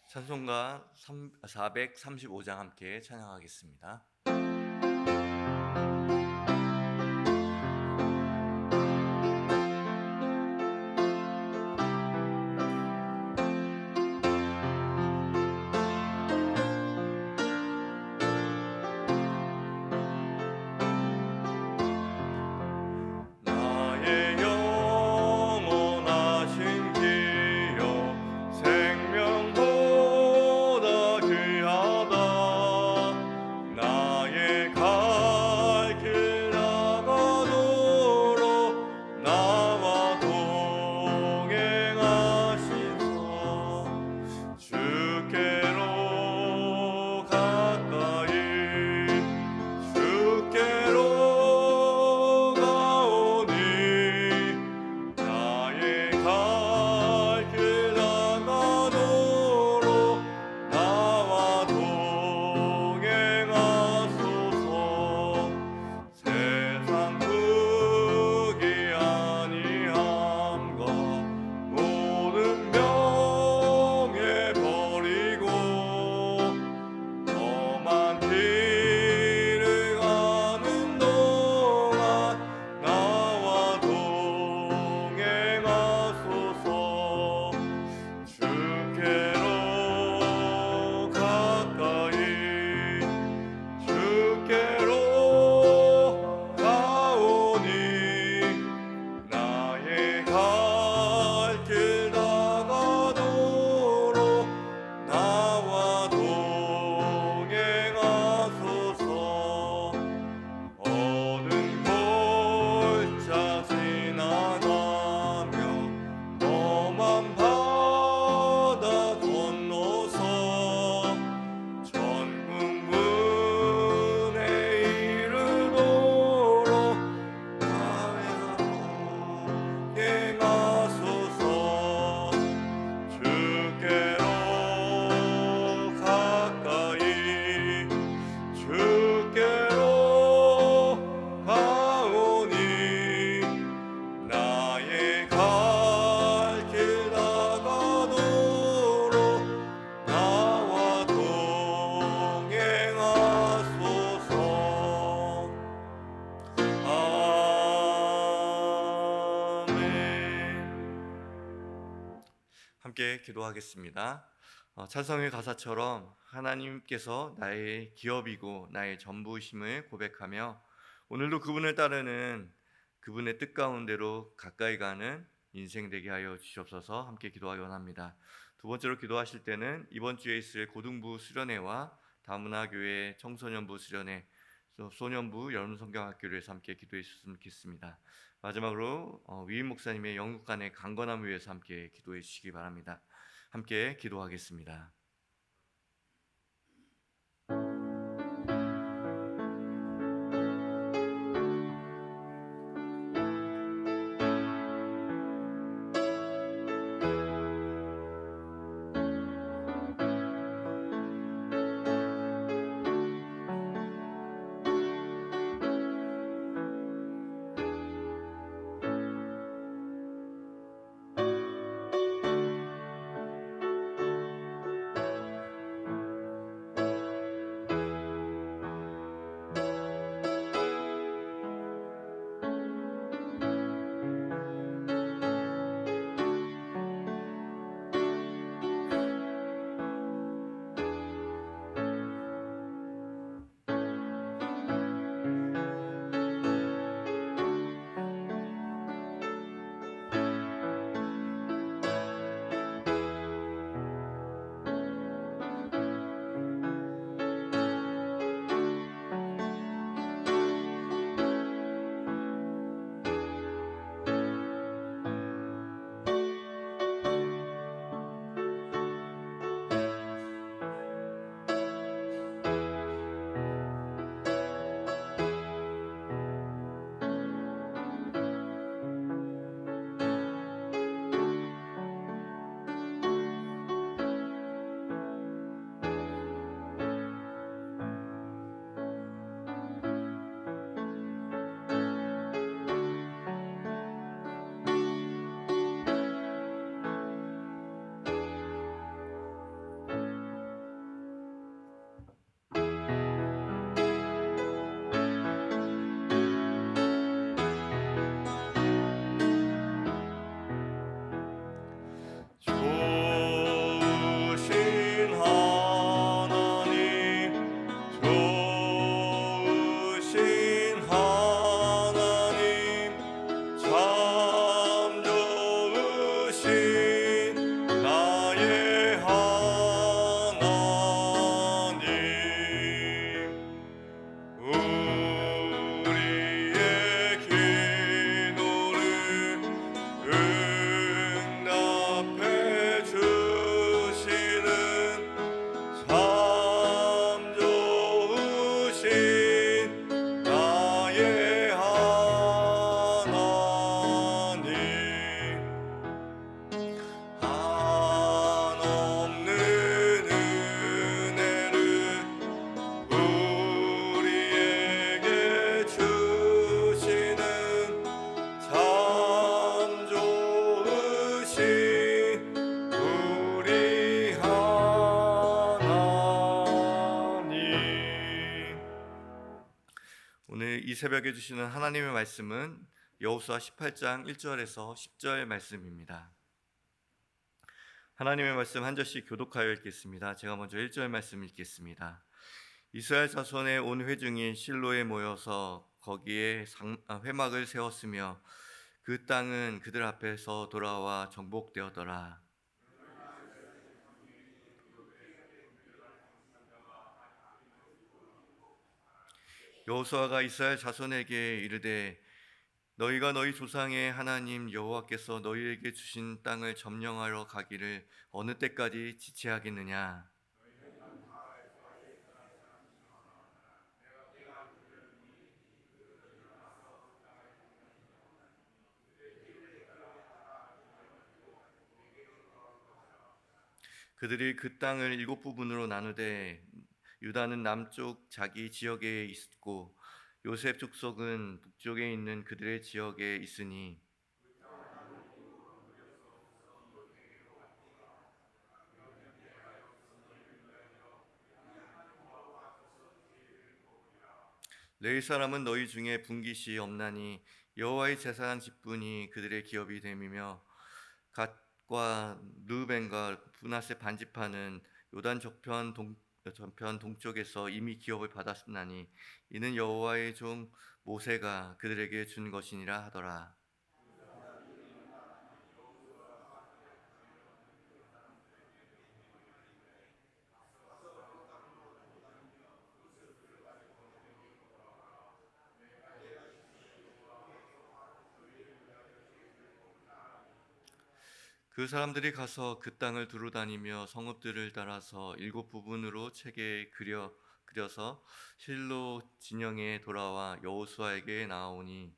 찬송가 435장 함께 찬양하겠습니다. 나의 영원하신 기여 생명보다 귀하다. 나의 갈 길 나가도록 나와 동행하시소. 주께로 가까이 주께로 가오니 나의 갈 길 나가도록 나와 동행하소서. 세상 크기 아니함과 모든 명예 버리고 험한 길을 가는 동안 나와 동행하소서. 주께로 가까이 주께로 가오니 나의 갈 길 나가도록 나와 동행하소서. 어두운 골짜 지나가며 험한 바다 건너서 천국문에 이르도록 나와 동행하소서. 주께로 가까이 주께로 가오니 나의 갈 길 나가도록 나와 동행하소서. 아멘. 함께 기도하겠습니다. 찬송의 가사처럼 하나님께서 나의 기업이고 나의 전부심을 고백하며 오늘도 그분을 따르는 그분의 뜻 가운데로 가까이 가는 인생 되게 하여 주시옵소서. 함께 기도하기 원합니다. 두 번째로 기도하실 때는 이번 주에 있을 고등부 수련회와 다문화교회 청소년부 수련회, 소년부 여름성경학교를 위해서 함께 기도해 주셨으면 좋겠습니다. 마지막으로 위임 목사님의 영국 간의 강건함을 위해서 함께 기도해 주시기 바랍니다. 함께 기도하겠습니다. 새벽에 주시는 하나님의 말씀은 여호수아 18장 1절에서 10절 말씀입니다. 하나님의 말씀 한 절씩 교독하여 읽겠습니다. 제가 먼저 1절 말씀 읽겠습니다. 이스라엘 자손의 온 회중이 실로에 모여서 거기에 회막을 세웠으며 그 땅은 그들 앞에서 돌아와 정복되었더라. 여호수아가 이스라엘 자손에게 이르되 너희가 너희 조상의 하나님 여호와께서 너희에게 주신 땅을 점령하러 가기를 어느 때까지 지체하겠느냐. 그들이 그 땅을 7부분으로 나누되 유다는 남쪽 자기 지역에 있고 요셉 족속은 북쪽에 있는 그들의 지역에 있으니 레위 사람은 너희 중에 분깃이 없나니 여호와의 제사한 직분이 그들의 기업이 됨이며 갓과 르벤과 므낫세 반지파는 요단 저편 동쪽에서 이미 기업을 받았으나니 이는 여호와의 종 모세가 그들에게 준 것이니라 하더라. 그 사람들이 가서 그 땅을 두루다니며 성읍들을 따라서 7부분으로 책에 그려서 실로 진영에 돌아와 여호수아에게 나아오니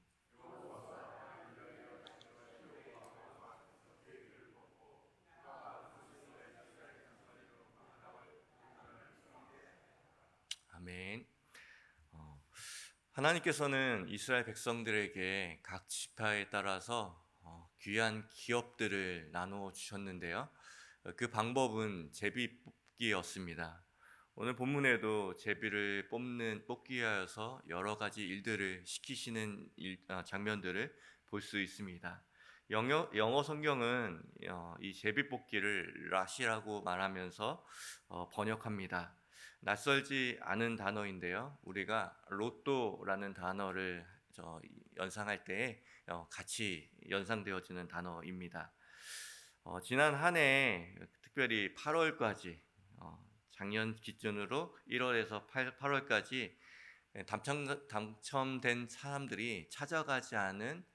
아멘. 하나님께서는 이스라엘 백성들에게 각 지파에 따라서 귀한 기업들을 나누어 주셨는데요. 그 방법은 제비 뽑기였습니다. 오늘 본문에도 제비를 뽑기 위하여서 여러 가지 일들을 시키시는 장면들을 볼 수 있습니다. 영어 성경은 이 제비 뽑기를 라시라고 말하면서 번역합니다. 낯설지 않은 단어인데요. 우리가 로또라는 단어를 연상할 때 같이 연상되어지는 단어입니다. 지난 한 해 특별히 8월까지 작년 기준으로 1월에서 8월까지 당첨된 사람들이 찾아가지 않은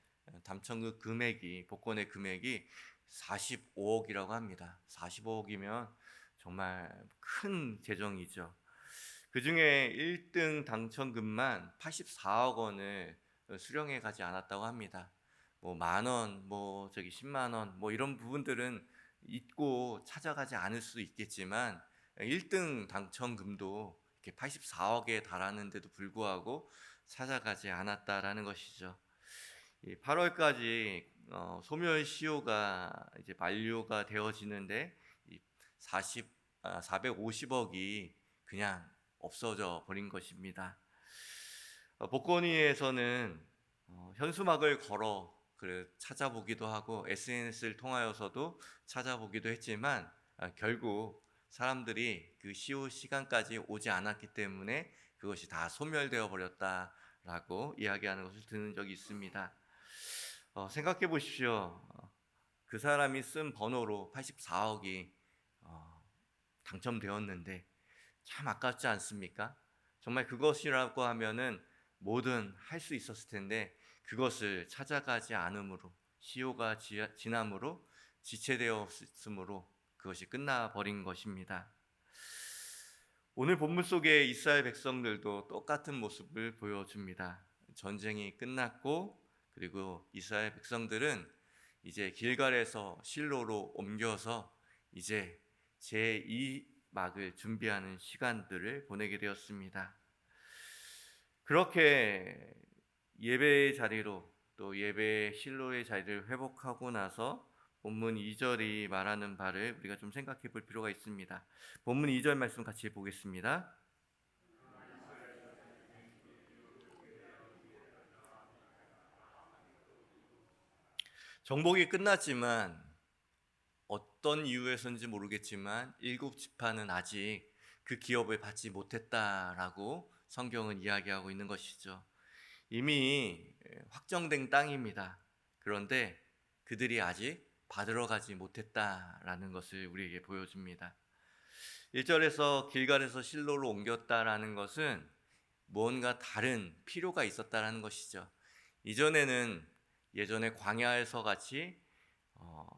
당첨 금액이 복권의 금액이 45억이라고 합니다. 45억이면 정말 큰 재정이죠. 그 중에 1등 당첨금만 84억 원을 수령해 가지 않았다고 합니다. 뭐 만 원, 10만 원, 이런 부분들은 잊고 찾아가지 않을 수 있겠지만 1등 당첨금도 이렇게 84억에 달하는데도 불구하고 찾아가지 않았다라는 것이죠. 8월까지 소멸 시효가 이제 만료가 되어지는데 450억이 그냥 없어져 버린 것입니다. 복권위에서는 현수막을 걸어 찾아보기도 하고 SNS를 통하여서도 찾아보기도 했지만 결국 사람들이 그 시효 시간까지 오지 않았기 때문에 그것이 다 소멸되어 버렸다라고 이야기하는 것을 듣는 적이 있습니다. 생각해 보십시오. 그 사람이 쓴 번호로 84억이 당첨되었는데 참 아깝지 않습니까? 정말 그것이라고 하면은 뭐든 할 수 있었을 텐데 그것을 찾아가지 않음으로 시효가 지남으로 지체되었으므로 그것이 끝나버린 것입니다. 오늘 본문 속에 이스라엘 백성들도 똑같은 모습을 보여줍니다. 전쟁이 끝났고 그리고 이스라엘 백성들은 이제 길갈에서 실로로 옮겨서 이제 제2막을 준비하는 시간들을 보내게 되었습니다. 그렇게 예배의 자리로 또 예배의 실로의 자리를 회복하고 나서 본문 2절이 말하는 바를 우리가 좀 생각해 볼 필요가 있습니다. 본문 2절 말씀 같이 보겠습니다. 정복이 끝났지만 어떤 이유에서인지 모르겠지만 일곱 지파는 아직 그 기업을 받지 못했다라고 성경은 이야기하고 있는 것이죠. 이미 확정된 땅입니다. 그런데 그들이 아직 받으러 가지 못했다라는 것을 우리에게 보여줍니다. 1절에서 길갈에서 실로로 옮겼다라는 것은 무언가 다른 필요가 있었다라는 것이죠. 이전에는 예전에 광야에서 같이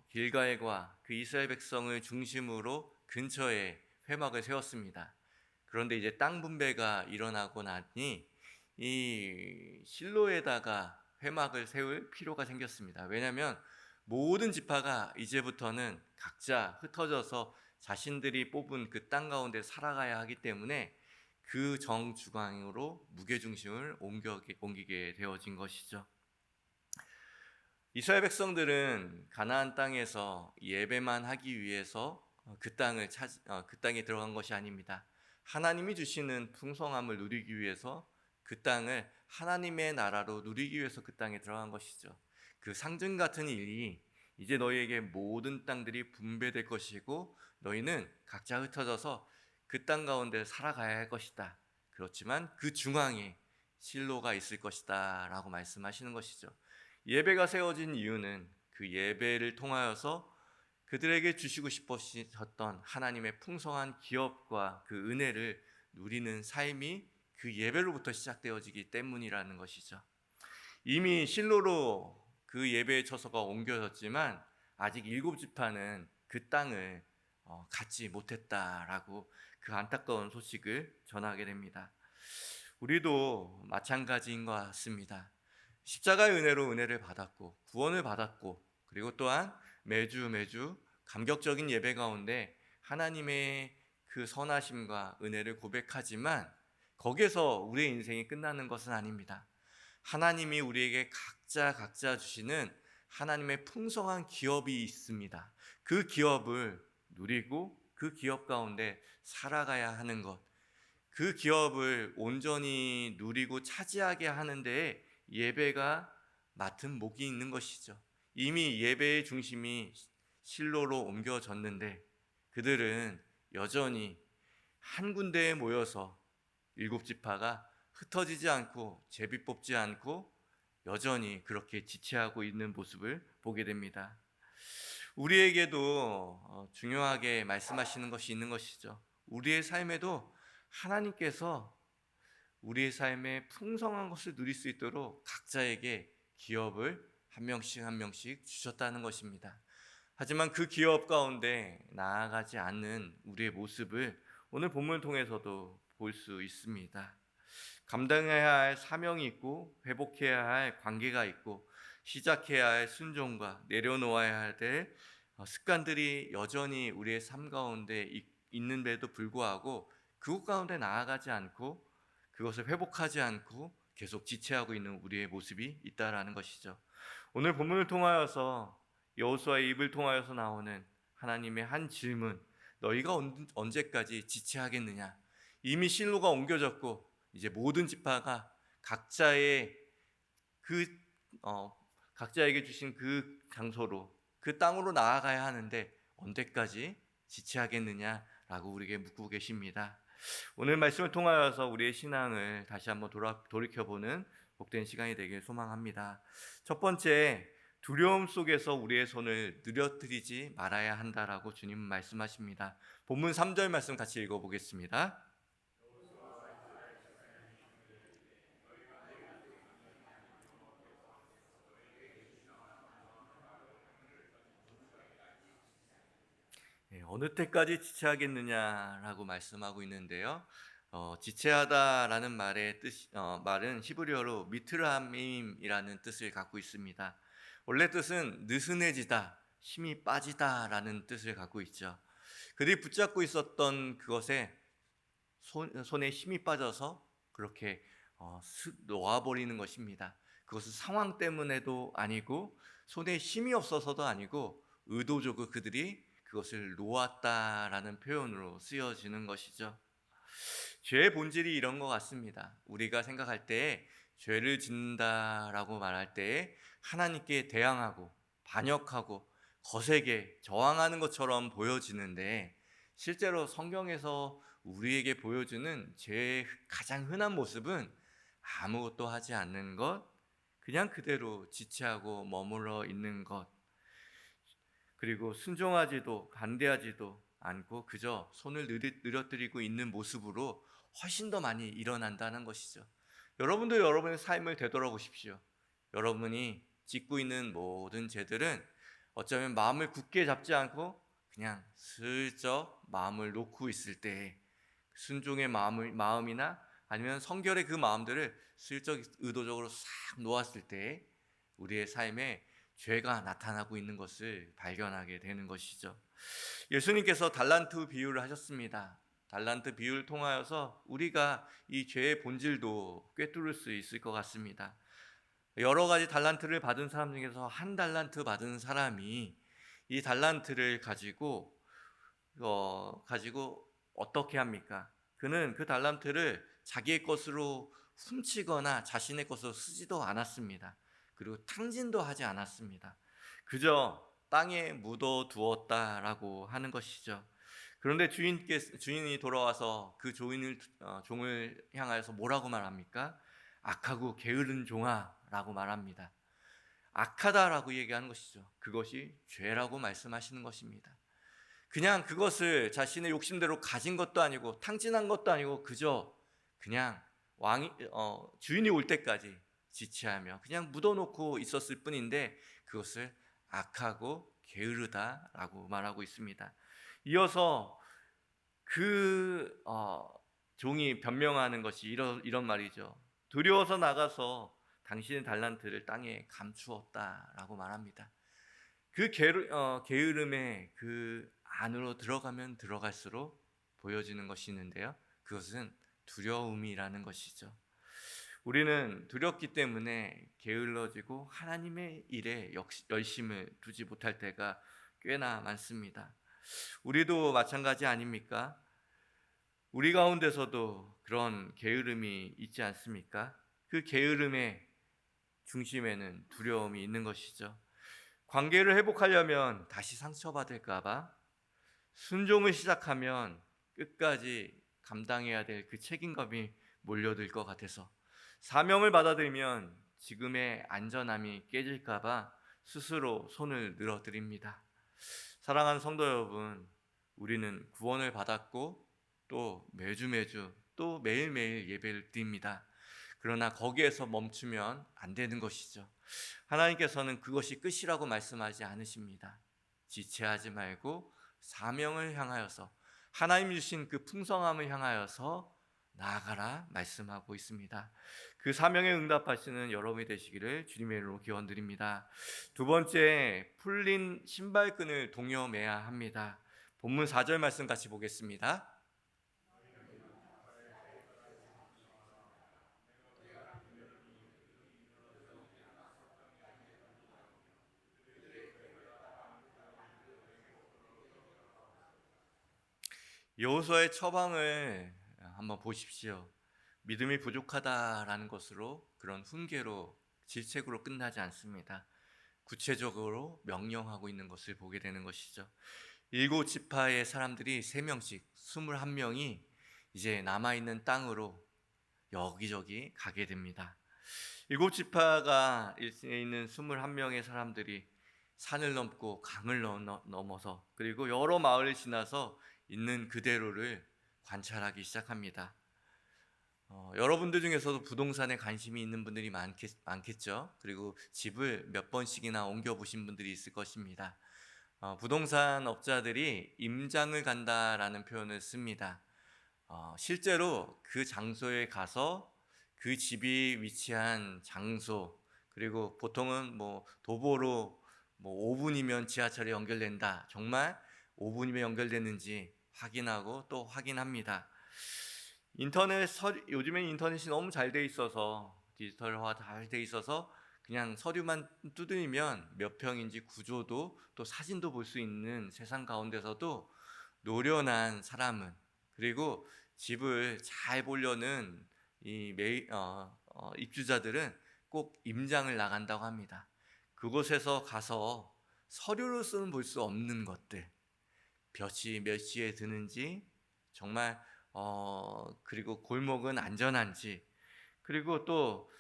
길갈과 그 이스라엘 백성을 중심으로 근처에 회막을 세웠습니다. 그런데 이제 땅 분배가 일어나고 나니 이 실로에다가 회막을 세울 필요가 생겼습니다. 왜냐하면 모든 지파가 이제부터는 각자 흩어져서 자신들이 뽑은 그 땅 가운데 살아가야 하기 때문에 그 정주광으로 무게중심을 옮기게 되어진 것이죠. 이스라엘 백성들은 가나안 땅에서 예배만 하기 위해서 그 땅에 들어간 것이 아닙니다. 하나님이 주시는 풍성함을 누리기 위해서 그 땅을 하나님의 나라로 누리기 위해서 그 땅에 들어간 것이죠. 그 상징 같은 일이 이제 너희에게 모든 땅들이 분배될 것이고 너희는 각자 흩어져서 그 땅 가운데 살아가야 할 것이다. 그렇지만 그 중앙에 실로가 있을 것이다 라고 말씀하시는 것이죠. 예배가 세워진 이유는 그 예배를 통하여서 그들에게 주시고 싶으셨던 하나님의 풍성한 기업과 그 은혜를 누리는 삶이 그 예배로부터 시작되어지기 때문이라는 것이죠. 이미 실로로 그 예배의 처소가 옮겨졌지만 아직 일곱 지파는 그 땅을 갖지 못했다라고 그 안타까운 소식을 전하게 됩니다. 우리도 마찬가지인 것 같습니다. 십자가의 은혜로 은혜를 받았고 구원을 받았고 그리고 또한 매주 감격적인 예배 가운데 하나님의 그 선하심과 은혜를 고백하지만 거기에서 우리의 인생이 끝나는 것은 아닙니다. 하나님이 우리에게 각자 주시는 하나님의 풍성한 기업이 있습니다. 그 기업을 누리고 그 기업 가운데 살아가야 하는 것, 그 기업을 온전히 누리고 차지하게 하는 데에 예배가 맡은 목이 있는 것이죠. 이미 예배의 중심이 실로로 옮겨졌는데 그들은 여전히 한 군데에 모여서 일곱 지파가 흩어지지 않고 제비 뽑지 않고 여전히 그렇게 지체하고 있는 모습을 보게 됩니다. 우리에게도 중요하게 말씀하시는 것이 있는 것이죠. 우리의 삶에도 하나님께서 우리의 삶에 풍성한 것을 누릴 수 있도록 각자에게 기업을 한 명씩 주셨다는 것입니다. 하지만 그 기업 가운데 나아가지 않는 우리의 모습을 오늘 본문을 통해서도 볼 수 있습니다. 감당해야 할 사명이 있고 회복해야 할 관계가 있고 시작해야 할 순종과 내려놓아야 될 습관들이 여전히 우리의 삶 가운데 있는데도 불구하고 그것 가운데 나아가지 않고 그것을 회복하지 않고 계속 지체하고 있는 우리의 모습이 있다라는 것이죠. 오늘 본문을 통하여서 여호수아의 입을 통하여서 나오는 하나님의 한 질문, 너희가 언제까지 지체하겠느냐? 이미 실로가 옮겨졌고 이제 모든 지파가 그 각자에게 주신 그 장소로 그 땅으로 나아가야 하는데 언제까지 지체하겠느냐라고 우리에게 묻고 계십니다. 오늘 말씀을 통하여서 우리의 신앙을 다시 한번 돌이켜보는 복된 시간이 되길 소망합니다. 첫 번째, 두려움 속에서 우리의 손을 느려뜨리지 말아야 한다라고 주님은 말씀하십니다. 본문 3절 말씀 같이 읽어보겠습니다. 어느 때까지 지체하겠느냐라고 말씀하고 있는데요. 지체하다라는 말은 히브리어로 미트라밈이라는 뜻을 갖고 있습니다. 원래 뜻은 느슨해지다, 힘이 빠지다라는 뜻을 갖고 있죠. 그들이 붙잡고 있었던 그것에 손에 힘이 빠져서 그렇게 슥 놓아버리는 것입니다. 그것은 상황 때문에도 아니고 손에 힘이 없어서도 아니고 의도적으로 그들이 그것을 놓았다라는 표현으로 쓰여지는 것이죠. 죄의 본질이 이런 것 같습니다. 우리가 생각할 때에 죄를 짓는다라고 말할 때에 하나님께 대항하고 반역하고 거세게 저항하는 것처럼 보여지는데, 실제로 성경에서 우리에게 보여주는 죄의 가장 흔한 모습은 아무것도 하지 않는 것, 그냥 그대로 지체하고 머물러 있는 것, 그리고 순종하지도 반대하지도 않고 그저 손을 늘어뜨리고 있는 모습으로 훨씬 더 많이 일어난다는 것이죠. 여러분도 여러분의 삶을 되돌아보십시오. 여러분이 짓고 있는 모든 죄들은 어쩌면 마음을 굳게 잡지 않고 그냥 슬쩍 마음을 놓고 있을 때, 순종의 마음이나 아니면 성결의 그 마음들을 슬쩍 의도적으로 싹 놓았을 때 우리의 삶에 죄가 나타나고 있는 것을 발견하게 되는 것이죠. 예수님께서 달란트 비유를 하셨습니다. 달란트 비유를 통하여서 우리가 이 죄의 본질도 꿰뚫을 수 있을 것 같습니다. 여러 가지 달란트를 받은 사람 중에서 한 달란트 받은 사람이 이 달란트를 가지고 어떻게 합니까? 그는 그 달란트를 자기의 것으로 훔치거나 자신의 것으로 쓰지도 않았습니다. 그리고 탕진도 하지 않았습니다. 그저 땅에 묻어 두었다라고 하는 것이죠. 그런데 주인이 돌아와서 그 종을 향하여서 뭐라고 말합니까? 악하고 게으른 종아라고 말합니다. 악하다라고 얘기하는 것이죠. 그것이 죄라고 말씀하시는 것입니다. 그냥 그것을 자신의 욕심대로 가진 것도 아니고 탕진한 것도 아니고 그냥 주인이 올 때까지 지체하며 그냥 묻어놓고 있었을 뿐인데 그것을 악하고 게으르다라고 말하고 있습니다. 이어서 종이 변명하는 것이 이런 말이죠. 두려워서 나가서 당신의 달란트를 땅에 감추었다라고 말합니다. 그 게으름의 그 안으로 들어가면 들어갈수록 보여지는 것이 있는데요, 그것은 두려움이라는 것이죠. 우리는 두렵기 때문에 게을러지고 하나님의 일에 열심을 두지 못할 때가 꽤나 많습니다. 우리도 마찬가지 아닙니까? 우리 가운데서도 그런 게으름이 있지 않습니까? 그 게으름의 중심에는 두려움이 있는 것이죠. 관계를 회복하려면 다시 상처받을까 봐, 순종을 시작하면 끝까지 감당해야 될 그 책임감이 몰려들 것 같아서, 사명을 받아들이면 지금의 안전함이 깨질까 봐 스스로 손을 늘어드립니다. 사랑하는 성도 여러분, 우리는 구원을 받았고 또 매주 또 매일매일 예배를 드립니다. 그러나 거기에서 멈추면 안 되는 것이죠. 하나님께서는 그것이 끝이라고 말씀하지 않으십니다. 지체하지 말고 사명을 향하여서, 하나님 주신 그 풍성함을 향하여서 나아가라 말씀하고 있습니다. 그 사명에 응답하시는 여러분이 되시기를 주님의 이름으로 기원드립니다. 두 번째, 풀린 신발끈을 동여매야 합니다. 본문 4절 말씀 같이 보겠습니다. 여호수아의 처방을 한번 보십시오. 믿음이 부족하다라는 것으로, 그런 훈계로, 질책으로 끝나지 않습니다. 구체적으로 명령하고 있는 것을 보게 되는 것이죠. 7지파의 사람들이 3명씩 21명이 이제 남아있는 땅으로 여기저기 가게 됩니다. 7지파가 있는 21명의 사람들이 산을 넘고 강을 넘어서 그리고 여러 마을을 지나서 있는 그대로를 관찰하기 시작합니다. 여러분들 중에서도 부동산에 관심이 있는 분들이 많겠죠. 그리고 집을 몇 번씩이나 옮겨보신 분들이 있을 것입니다. 부동산 업자들이 임장을 간다라는 표현을 씁니다. 실제로 그 장소에 가서 그 집이 위치한 장소, 그리고 보통은 도보로 5분이면 지하철에 연결된다, 정말 5분이면 연결되는지 확인하고 또 확인합니다. 요즘엔 인터넷이 너무 잘 돼 있어서, 디지털화 잘 돼 있어서 그냥 서류만 두드리면 몇 평인지 구조도 또 사진도 볼 수 있는 세상 가운데서도 노련한 사람은, 그리고 집을 잘 보려는 입주자들은 꼭 임장을 나간다고 합니다. 그곳에서 가서 서류로서는 볼 수 없는 것들, 볕이 몇 시에 드는지, 정말 그리고 골목은 안전한지, 그리고 또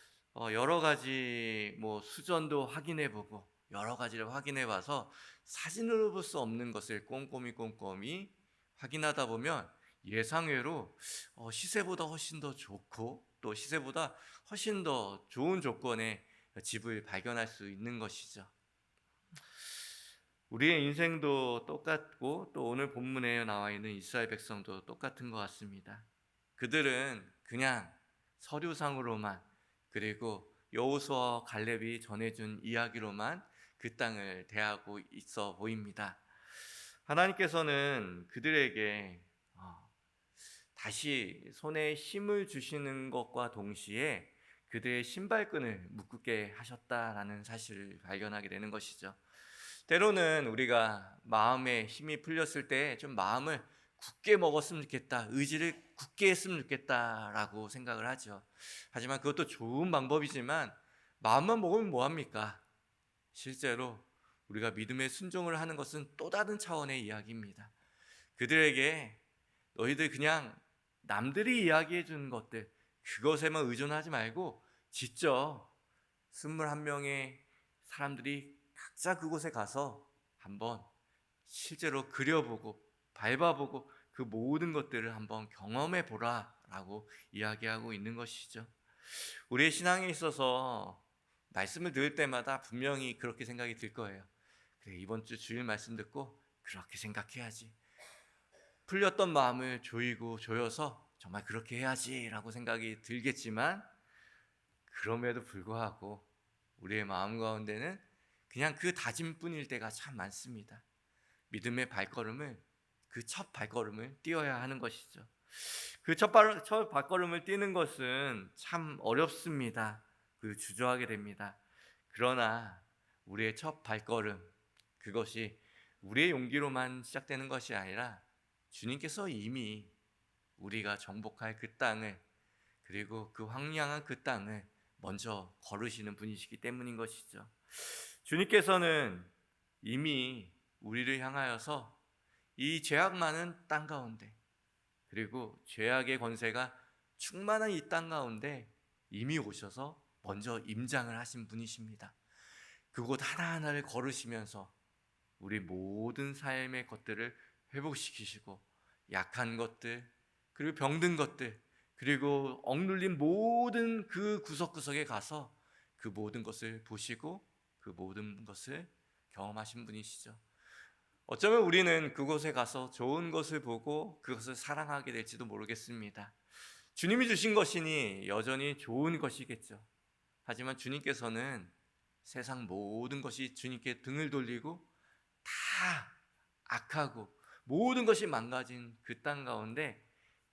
여러 가지 뭐 수전도 확인해 보고 여러 가지를 확인해 봐서 사진으로 볼 수 없는 것을 꼼꼼히 확인하다 보면 예상외로 시세보다 훨씬 더 좋고 또 시세보다 훨씬 더 좋은 조건의 집을 발견할 수 있는 것이죠. 우리의 인생도 똑같고 또 오늘 본문에 나와 있는 이스라엘 백성도 똑같은 것 같습니다. 그들은 그냥 서류상으로만, 그리고 여호수아와 갈렙이 전해준 이야기로만 그 땅을 대하고 있어 보입니다. 하나님께서는 그들에게 다시 손에 힘을 주시는 것과 동시에 그들의 신발끈을 묶게 하셨다라는 사실을 발견하게 되는 것이죠. 때로는 우리가 마음에 힘이 풀렸을 때 좀 마음을 굳게 먹었으면 좋겠다, 의지를 굳게 했으면 좋겠다라고 생각을 하죠. 하지만 그것도 좋은 방법이지만 마음만 먹으면 뭐합니까? 실제로 우리가 믿음의 순종을 하는 것은 또 다른 차원의 이야기입니다. 그들에게 너희들 그냥 남들이 이야기해 주는 것들, 그것에만 의존하지 말고 직접 21명의 사람들이 각자 그곳에 가서 한번 실제로 그려보고 밟아보고 그 모든 것들을 한번 경험해 보라 라고 이야기하고 있는 것이죠. 우리의 신앙에 있어서 말씀을 들을 때마다 분명히 그렇게 생각이 들 거예요. 그래, 이번 주 주일 말씀 듣고 그렇게 생각해야지, 풀렸던 마음을 조여서 정말 그렇게 해야지 라고 생각이 들겠지만, 그럼에도 불구하고 우리의 마음 가운데는 그냥 그 다짐뿐일 때가 참 많습니다. 믿음의 발걸음을, 그 첫 발걸음을 띄어야 하는 것이죠. 그 첫 발걸음을 띄는 것은 참 어렵습니다. 주저하게 됩니다. 그러나 우리의 첫 발걸음, 그것이 우리의 용기로만 시작되는 것이 아니라 주님께서 이미 우리가 정복할 그 땅을, 그리고 그 황량한 그 땅을 먼저 걸으시는 분이시기 때문인 것이죠. 주님께서는 이미 우리를 향하여서 이 죄악 많은 땅 가운데, 그리고 죄악의 권세가 충만한 이 땅 가운데 이미 오셔서 먼저 임장을 하신 분이십니다. 그곳 하나하나를 걸으시면서 우리 모든 삶의 것들을 회복시키시고, 약한 것들, 그리고 병든 것들, 그리고 억눌린 모든 그 구석구석에 가서 그 모든 것을 보시고 그 모든 것을 경험하신 분이시죠. 어쩌면 우리는 그곳에 가서 좋은 것을 보고 그것을 사랑하게 될지도 모르겠습니다. 주님이 주신 것이니 여전히 좋은 것이겠죠. 하지만 주님께서는 세상 모든 것이 주님께 등을 돌리고 다 악하고 모든 것이 망가진 그 땅 가운데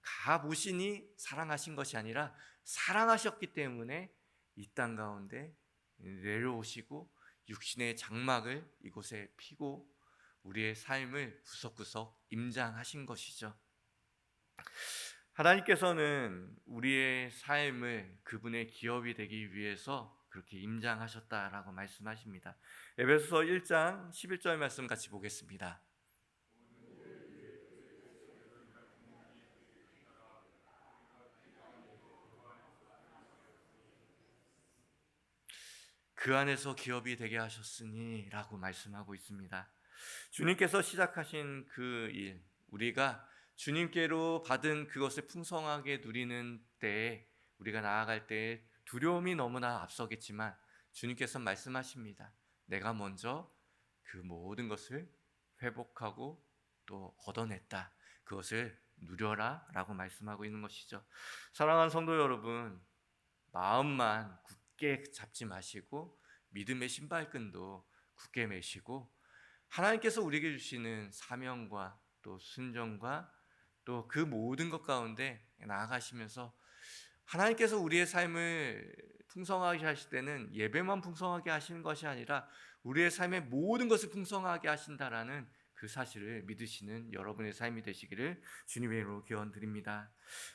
가보시니 사랑하신 것이 아니라 사랑하셨기 때문에 이 땅 가운데 내려오시고 육신의 장막을 이곳에 피고 우리의 삶을 구석구석 임장하신 것이죠. 하나님께서는 우리의 삶을 그분의 기업이 되기 위해서 그렇게 임장하셨다라고 말씀하십니다. 에베소서 1장 11절 말씀 같이 보겠습니다. 그 안에서 기업이 되게 하셨으니 라고 말씀하고 있습니다. 주님께서 시작하신 그 일, 우리가 주님께로 받은 그것을 풍성하게 누리는 때에, 우리가 나아갈 때에 두려움이 너무나 앞서겠지만 주님께서 말씀하십니다. 내가 먼저 그 모든 것을 회복하고 또 얻어냈다, 그것을 누려라 라고 말씀하고 있는 것이죠. 사랑하는 성도 여러분, 마음만 굳게 잡지 마시고 믿음의 신발끈도 굳게 매시고 하나님께서 우리에게 주시는 사명과 또 순종과 또 그 모든 것 가운데 나아가시면서, 하나님께서 우리의 삶을 풍성하게 하실 때는 예배만 풍성하게 하시는 것이 아니라 우리의 삶의 모든 것을 풍성하게 하신다라는 그 사실을 믿으시는 여러분의 삶이 되시기를 주님의 이름으로 기원드립니다.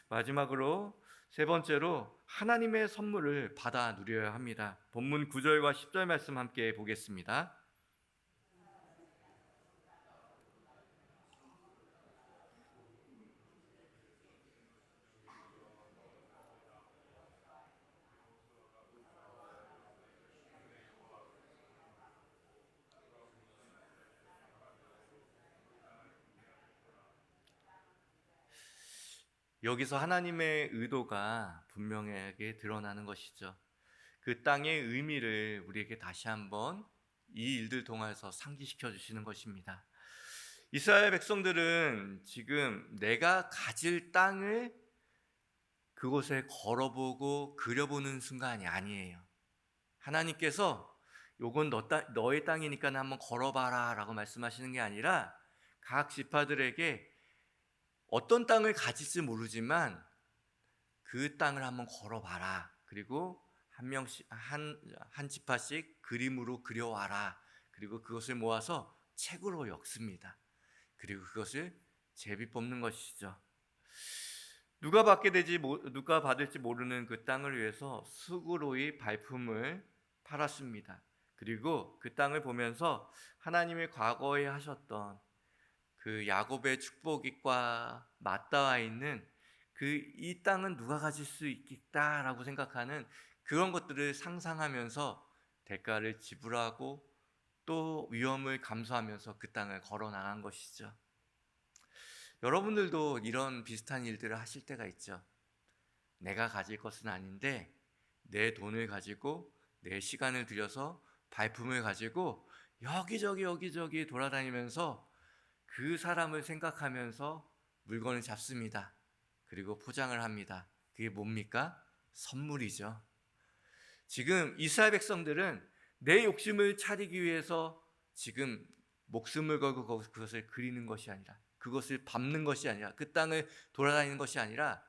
마지막으로 세 번째로 하나님의 선물을 받아 누려야 합니다. 본문 9절과 10절 말씀 함께 보겠습니다. 여기서 하나님의 의도가 분명하게 드러나는 것이죠. 그 땅의 의미를 우리에게 다시 한번 이 일들 통해서 상기시켜 주시는 것입니다. 이스라엘 백성들은 지금 내가 가질 땅을 그곳에 걸어보고 그려보는 순간이 아니에요. 하나님께서 요건 너의 땅이니까 한번 걸어봐라 라고 말씀하시는 게 아니라 각 지파들에게 어떤 땅을 가질지 모르지만 그 땅을 한번 걸어봐라. 그리고 한 명씩 한 지파씩 그림으로 그려와라. 그리고 그것을 모아서 책으로 엮습니다. 그리고 그것을 제비 뽑는 것이죠. 누가 받을지 모르는 그 땅을 위해서 수고로이 발품을 팔았습니다. 그리고 그 땅을 보면서 하나님의 과거에 하셨던 그 야곱의 축복과 맞닿아 있는 이 땅은 누가 가질 수 있겠다라고 생각하는 그런 것들을 상상하면서 대가를 지불하고 또 위험을 감수하면서 그 땅을 걸어 나간 것이죠. 여러분들도 이런 비슷한 일들을 하실 때가 있죠. 내가 가질 것은 아닌데 내 돈을 가지고 내 시간을 들여서 발품을 가지고 여기저기 돌아다니면서 그 사람을 생각하면서 물건을 잡습니다. 그리고 포장을 합니다. 그게 뭡니까? 선물이죠. 지금 이스라엘 백성들은 내 욕심을 차리기 위해서 지금 목숨을 걸고 그것을 그리는 것이 아니라, 그것을 밟는 것이 아니라, 그 땅을 돌아다니는 것이 아니라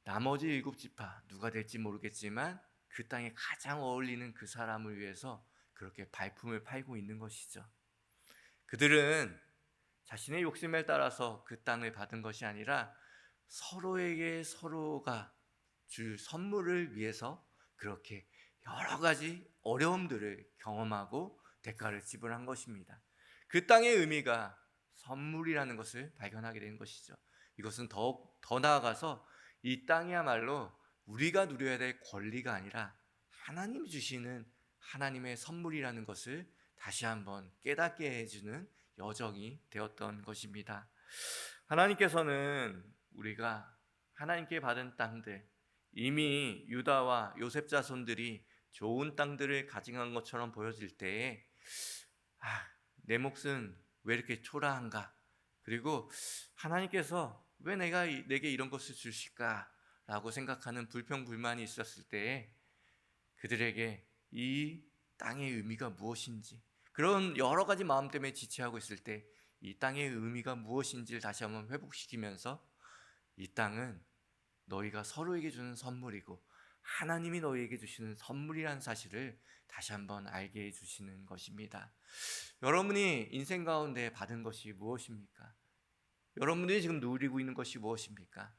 나머지 7지파 누가 될지 모르겠지만 그 땅에 가장 어울리는 그 사람을 위해서 그렇게 발품을 팔고 있는 것이죠. 그들은 자신의 욕심에 따라서 그 땅을 받은 것이 아니라 서로에게 서로가 줄 선물을 위해서 그렇게 여러 가지 어려움들을 경험하고 대가를 지불한 것입니다. 그 땅의 의미가 선물이라는 것을 발견하게 된 것이죠. 이것은 더 나아가서 이 땅이야말로 우리가 누려야 될 권리가 아니라 하나님이 주시는 하나님의 선물이라는 것을 다시 한번 깨닫게 해주는 여정이 되었던 것입니다. 하나님께서는 우리가 하나님께 받은 땅들, 이미 유다와 요셉 자손들이 좋은 땅들을 가져간 것처럼 보여질 때에 내 몫은 왜 이렇게 초라한가? 그리고 하나님께서 왜 내게 이런 것을 주실까? 라고 생각하는 불평불만이 있었을 때에 그들에게 이 땅의 의미가 무엇인지, 그런 여러 가지 마음 때문에 지체하고 있을 때 이 땅의 의미가 무엇인지를 다시 한번 회복시키면서 이 땅은 너희가 서로에게 주는 선물이고 하나님이 너희에게 주시는 선물이라는 사실을 다시 한번 알게 해주시는 것입니다. 여러분이 인생 가운데 받은 것이 무엇입니까? 여러분들이 지금 누리고 있는 것이 무엇입니까?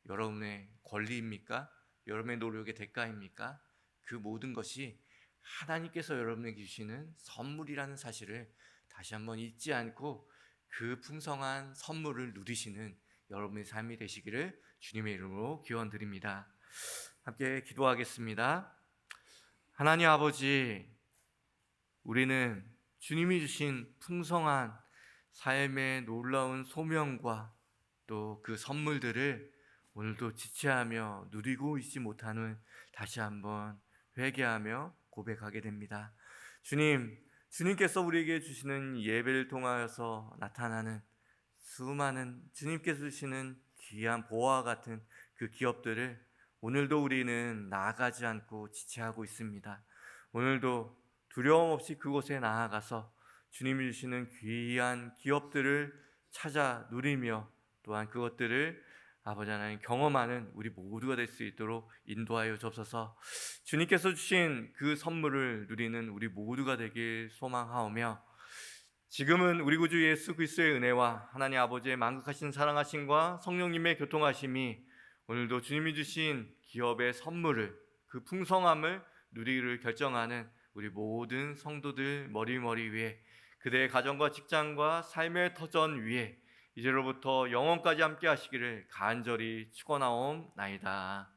여러분의 권리입니까? 여러분의 노력의 대가입니까? 그 모든 것이 하나님께서 여러분에게 주시는 선물이라는 사실을 다시 한번 잊지 않고 그 풍성한 선물을 누리시는 여러분의 삶이 되시기를 주님의 이름으로 기원드립니다. 함께 기도하겠습니다. 하나님 아버지, 우리는 주님이 주신 풍성한 삶의 놀라운 소명과 또 그 선물들을 오늘도 지체하며 누리고 있지 못하는 다시 한번 회개하며 고백하게 됩니다. 주님께서 우리에게 주시는 예배를 통하여서 나타나는 수많은 주님께서 주시는 귀한 보화와 같은 그 기업들을 오늘도 우리는 나아가지 않고 지체하고 있습니다. 오늘도 두려움 없이 그곳에 나아가서 주님이 주시는 귀한 기업들을 찾아 누리며 또한 그것들을 아버지 하나님 경험하는 우리 모두가 될 수 있도록 인도하여 주옵소서. 주님께서 주신 그 선물을 누리는 우리 모두가 되길 소망하오며, 지금은 우리 구주 예수 그리스도의 은혜와 하나님 아버지의 만극하신 사랑하심과 성령님의 교통하심이 오늘도 주님이 주신 기업의 선물을, 그 풍성함을 누리기를 결정하는 우리 모든 성도들 머리 위에, 그대의 가정과 직장과 삶의 터전 위에 이제로부터 영원까지 함께 하시기를 간절히 축원하옵나이다.